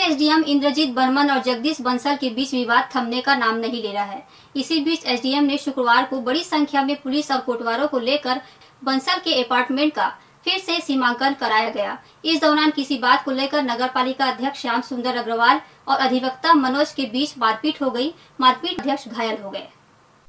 SDM Indrajit Burman और जगदीश बंसल के बीच विवाद थमने का नाम नहीं ले रहा है। इसी बीच एसडीएम ने शुक्रवार को बड़ी संख्या में पुलिस और कोटवारों को लेकर बंसल के अपार्टमेंट का फिर से सीमांकन कराया गया। इस दौरान किसी बात को लेकर नगर पालिका अध्यक्ष श्याम सुंदर अग्रवाल और अधिवक्ता मनोज के बीच मारपीट हो गई। मारपीट अध्यक्ष घायल हो गए।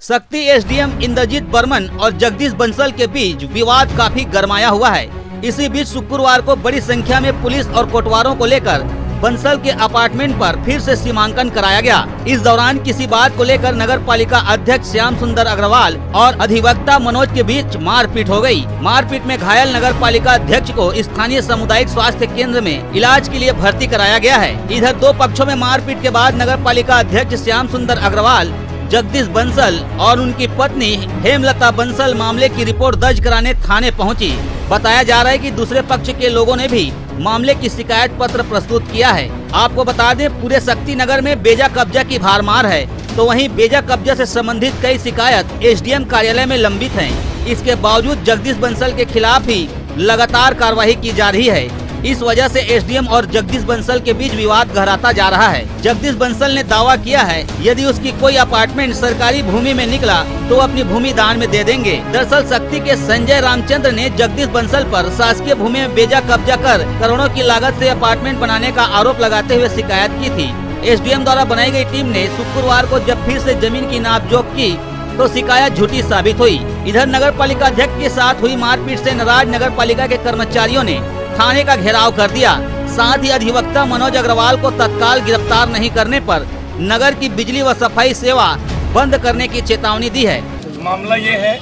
शक्ति एसडीएम इंद्रजीत बर्मन और जगदीश बंसल के बीच विवाद काफी गरमाया हुआ है। इसी बीच शुक्रवार को बड़ी संख्या में पुलिस और कोटवारों को लेकर बंसल के अपार्टमेंट पर फिर से सीमांकन कराया गया। इस दौरान किसी बात को लेकर नगर पालिका अध्यक्ष श्याम सुंदर अग्रवाल और अधिवक्ता मनोज के बीच मारपीट हो गई। मारपीट में घायल नगर पालिका अध्यक्ष को स्थानीय सामुदायिक स्वास्थ्य केंद्र में इलाज के लिए भर्ती कराया गया है। इधर दो पक्षों में मारपीट के बाद नगर पालिका अध्यक्ष श्याम सुंदर अग्रवाल, जगदीश बंसल और उनकी पत्नी हेमलता बंसल मामले की रिपोर्ट दर्ज कराने थाने पहुंची। बताया जा रहा है कि दूसरे पक्ष के लोगों ने भी मामले की शिकायत पत्र प्रस्तुत किया है। आपको बता दें, पूरे शक्ति नगर में बेजा कब्जा की भारमार है, तो वहीं बेजा कब्जा से संबंधित कई शिकायत एसडीएम कार्यालय में लंबित हैं। इसके बावजूद जगदीश बंसल के खिलाफ भी लगातार कार्रवाई की जा रही है। इस वजह से एसडीएम और जगदीश बंसल के बीच विवाद गहराता जा रहा है। जगदीश बंसल ने दावा किया है, यदि उसकी कोई अपार्टमेंट सरकारी भूमि में निकला तो अपनी भूमि दान में दे देंगे। दरअसल शक्ति के संजय रामचंद्र ने जगदीश बंसल पर शासकीय भूमि में बेजा कब्जा कर करोड़ों की लागत से अपार्टमेंट बनाने का आरोप लगाते हुए शिकायत की थी। एसडीएम द्वारा बनाई गई टीम ने शुक्रवार को जब फिर से जमीन की नापजोख की तो शिकायत झूठी साबित हुई। इधर नगर पालिका अध्यक्ष के साथ हुई मारपीट से नाराज नगर पालिका के कर्मचारियों ने थाने का घेराव कर दिया। साथ ही अधिवक्ता मनोज अग्रवाल को तत्काल गिरफ्तार नहीं करने पर नगर की बिजली व सफाई सेवा बंद करने की चेतावनी दी है। मामला ये है,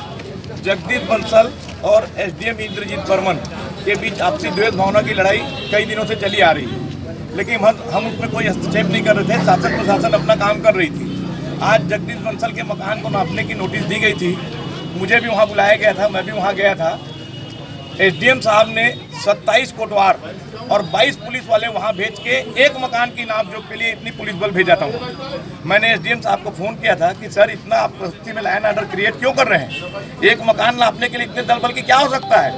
जगदीश बंसल और एसडीएम इंद्रजीत बर्मन के बीच आपसी द्वेष भावना की लड़ाई कई दिनों से चली आ रही है, लेकिन हम उसमें कोई हस्तक्षेप नहीं कर रहे थे। शासन प्रशासन अपना काम कर रही थी। आज जगदीश बंसल के मकान को नापने की नोटिस दी गई थी। मुझे भी वहाँ बुलाया गया था, मैं भी वहाँ गया था। एसडीएम साहब ने 27 कोटवार और 22 पुलिस वाले वहां भेज के एक मकान की नापजोख के लिए इतनी पुलिस बल भेजा था। मैंने एसडीएम साहब को फ़ोन किया था कि सर, इतना आप बस्ती में लाइन ऑर्डर क्रिएट क्यों कर रहे हैं? एक मकान नापने के लिए इतने दल बल की क्या हो सकता है?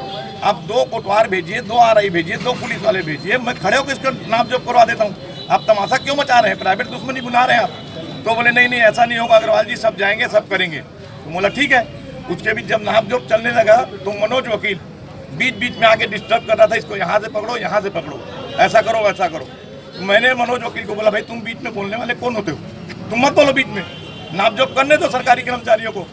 आप 2 कोटवार भेजिए, 2 आरआई भेजिए, 2 पुलिस वाले भेजिए, मैं खड़े होकर इसका नापजोख करवा देता हूँ। आप तमाशा क्यों मचा रहे हैं? प्राइवेट दुश्मनी बुला रहे हैं आप। तो बोले नहीं ऐसा नहीं होगा अग्रवाल जी, सब जाएंगे, सब करेंगे। तो बोला ठीक है। उसके बीच जब नापजोख चलने लगा तो मनोज वकील बीच में आके डिस्टर्ब कर रहा था, इसको यहाँ से पकड़ो, यहाँ से पकड़ो, ऐसा करो, वैसा करो। मैंने मनोज वकील को बोला, भाई तुम बीच में बोलने वाले कौन होते हो? तुम मत बोलो बीच में, नापजोख करने दो सरकारी कर्मचारियों को।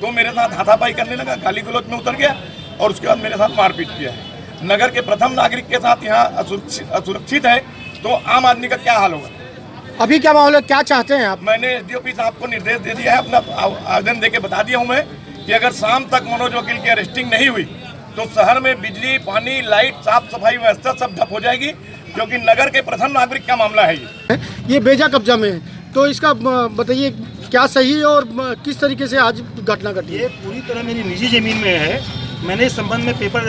तो मेरे साथ हाथापाई करने लगा, गाली गलौज में उतर गया और उसके बाद मेरे साथ मारपीट किया है। नगर के प्रथम नागरिक के साथ यहाँ असुरक्षित है, तो आम आदमी का क्या हाल होगा? अभी क्या माहौल है, क्या चाहते हैं आप? मैंने एसडीओपी साहब को निर्देश दे दिया है, अपना आवेदन दे के बता दिया हूँ मैं कि अगर शाम तक मनोज वकील की अरेस्टिंग नहीं हुई तो शहर में बिजली, पानी, लाइट, साफ सफाई व्यवस्था सब ठप हो जाएगी, क्योंकि नगर के प्रथम नागरिक का मामला है ये बेजा कब्जा में है। तो इसका बताइए क्या सही है और किस तरीके से आज घटना घटी? ये पूरी तरह मेरी निजी ज़मीन में है। मैंने इस संबंध में पेपर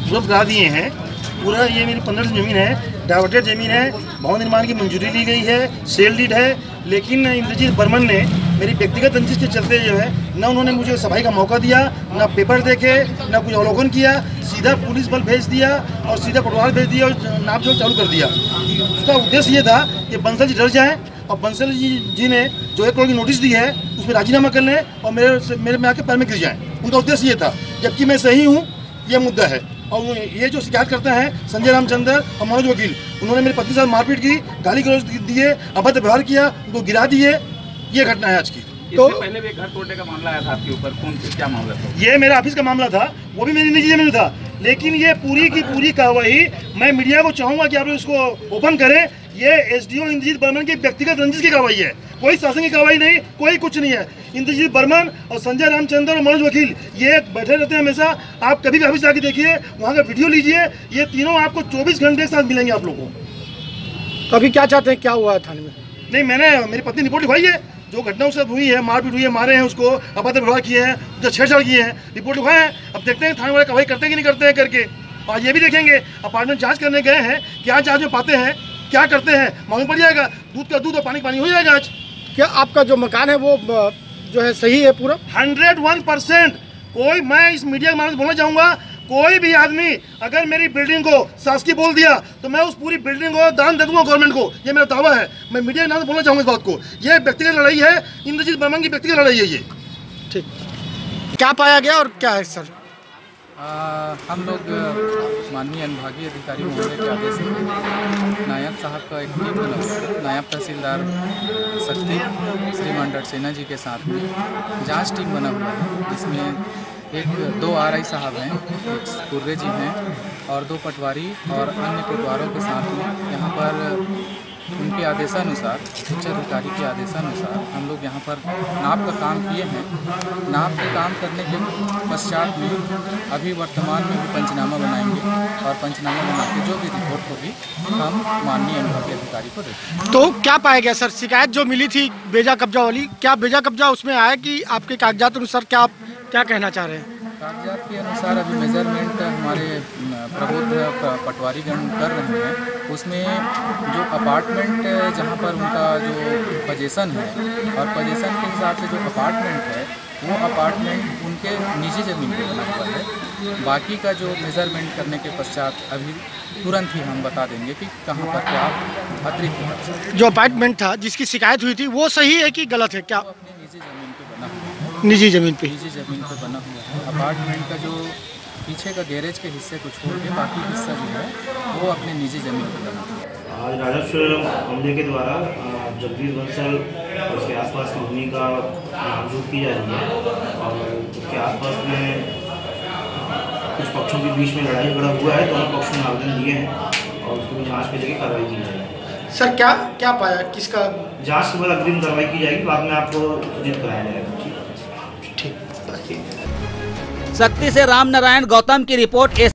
उपलब्ध करा दिए हैं। पूरा ये मेरी 15 ज़मीन है, डाइवर्टेड ज़मीन है, भवन निर्माण की मंजूरी ली गई है, सेल डीड है। लेकिन इंद्रजीत बर्मन ने मेरी व्यक्तिगत रंजिश के चलते जो है, न उन्होंने मुझे सफाई का मौका दिया, न पेपर देखे, न कुछ अवलोकन किया, सीधा पुलिस बल भेज दिया और सीधा कोटवार भेज दिया और नापजोख चालू कर दिया। उसका उद्देश्य ये था कि बंसल जी डर जाएँ और बंसल जी ने जो 1 करोड़ की नोटिस दी है उसमें राजीनामा कर लें और मेरे में आके पैर में गिर जाएँ। उनका उद्देश्य ये था, जबकि मैं सही हूँ, ये मुद्दा है। और ये जो शिकायत करते हैं संजय रामचंद्र और मनोज वकील, उन्होंने मेरी पत्नी के साथ मारपीट की, गाली गलौज दिए, अभद्र व्यवहार किया, उनको गिरा दिए। ये घटना है आज की। तो पहले भी घर तोड़ने का मामला आया था आपके ऊपर, कौन से क्या मामला था? ये मेरा ऑफिस का मामला था, वो भी मेरी निजी जमीन था। लेकिन ये पूरी की पूरी कार्रवाई मैं मीडिया को चाहूँगा कि आप इसको ओपन करें। ये एसडीओ इंद्रजीत बर्मन की व्यक्तिगत रंजिश की कार्रवाई है, कोई शासन की कार्रवाई नहीं, कोई कुछ नहीं है। इंद्रजीत बर्मन और संजय रामचंद्र और मनोज वकील ये बैठे रहते हैं हमेशा। आप कभी भी ऑफिस आके देखिए, वहाँ का वीडियो लीजिए, ये तीनों आपको 24 घंटे के साथ मिलेंगे आप लोगों को। तो अभी क्या चाहते हैं, क्या हुआ है थाने में? नहीं, मैंने मेरी पत्नी रिपोर्ट लिखवाई है, जो घटना उसके साथ हुई है, मारपीट हुई है, मारे हैं उसको, अभद्र व्यवहार किए हैं, जो छेड़छाड़ किए हैं, रिपोर्ट लिखवाए हैं। अब देखते हैं थाने वाले कार्रवाई करते हैं कि नहीं करते हैं करके। और ये भी देखेंगे, अपार्टमेंट जांच करने गए हैं, क्या जांच में पाते हैं, क्या करते हैं, मालूम पड़ जाएगा। दूध का दूध और पानी का पानी हो जाएगा आज। क्या आपका जो मकान है वो जो है सही है पूरा? 101%। कोई, मैं इस मीडिया के माध्यम से बोलना चाहूँगा, कोई भी आदमी अगर मेरी बिल्डिंग को शासकीय बोल दिया तो मैं उस पूरी बिल्डिंग को दान दे दूंगा गवर्नमेंट को। ये मेरा दावा है। मैं मीडिया के नाम से बोलना चाहूँगा इस बात को। ये व्यक्तिगत लड़ाई है, इंद्रजीत वर्मा की व्यक्तिगत लड़ाई है ये। ठीक, क्या पाया गया और क्या है सर? हम लोग माननीय अनुभागीय अधिकारी महोदय के आदेश से नायब साहब का एक टीम बना हुआ है। नायब तहसीलदार शक्ति श्रीमान डटसेना जी के साथ में जांच टीम बना हुआ है, जिसमें 2 RI साहब हैं, एक कुर्रे जी हैं और 2 पटवारी और अन्य कोटवारों के साथ में यहाँ पर उनके आदेशानुसार, उच्च अधिकारी के आदेशानुसार हम लोग यहाँ पर नाप का काम किए हैं। नाप के काम करने के पश्चात में अभी वर्तमान में भी पंचनामा बनाएंगे और पंचनामा बना के जो भी रिपोर्ट होगी हम माननीय अनुभागीय अधिकारी को देंगे। तो क्या पाया गया सर? शिकायत जो मिली थी बेजा कब्जा वाली, क्या बेजा कब्जा उसमें आया कि आपके कागजात अनुसार क्या कहना चाह रहे हैं? कागजात के अनुसार अभी मेजरमेंट हमारे प्रबुद्ध पटवारीगण कर रहे हैं। उसमें जो अपार्टमेंट जहां पर उनका जो पोजीशन है और पोजीशन के हिसाब से जो अपार्टमेंट है वो अपार्टमेंट उनके निजी ज़मीन पे बना हुआ है। बाकी का जो मेजरमेंट करने के पश्चात अभी तुरंत ही हम बता देंगे कि कहाँ पर क्या अतिरिक्त है। जो अपार्टमेंट था जिसकी शिकायत हुई थी वो सही है कि गलत है? क्या अपनी निजी ज़मीन पे बना हुआ है? निजी ज़मीन पे बना हुआ है। अपार्टमेंट का जो पीछे का गैरेज के हिस्से को छोड़ के बाकी हिस्सा जो है वो अपने निजी ज़मीन पर बना हुआ है। आज राजस्व हमले के द्वारा जगदीश बंसल और उसके आसपास की भूमि का नामजूद की जा रही है और उसके आसपास में कुछ पक्षों के बीच में लड़ाई झगड़ा हुआ है। दोनों पक्षों ने आवेदन दिए हैं और उसको भी जाँच पे लेके कार्रवाई की जाएगी। सर क्या पाया? किसका? जाँच के बाद अग्रिम कार्रवाई की जाएगी, बाद में आपको सूचित कराया जाएगा। शक्ति से राम नारायण गौतम की रिपोर्ट।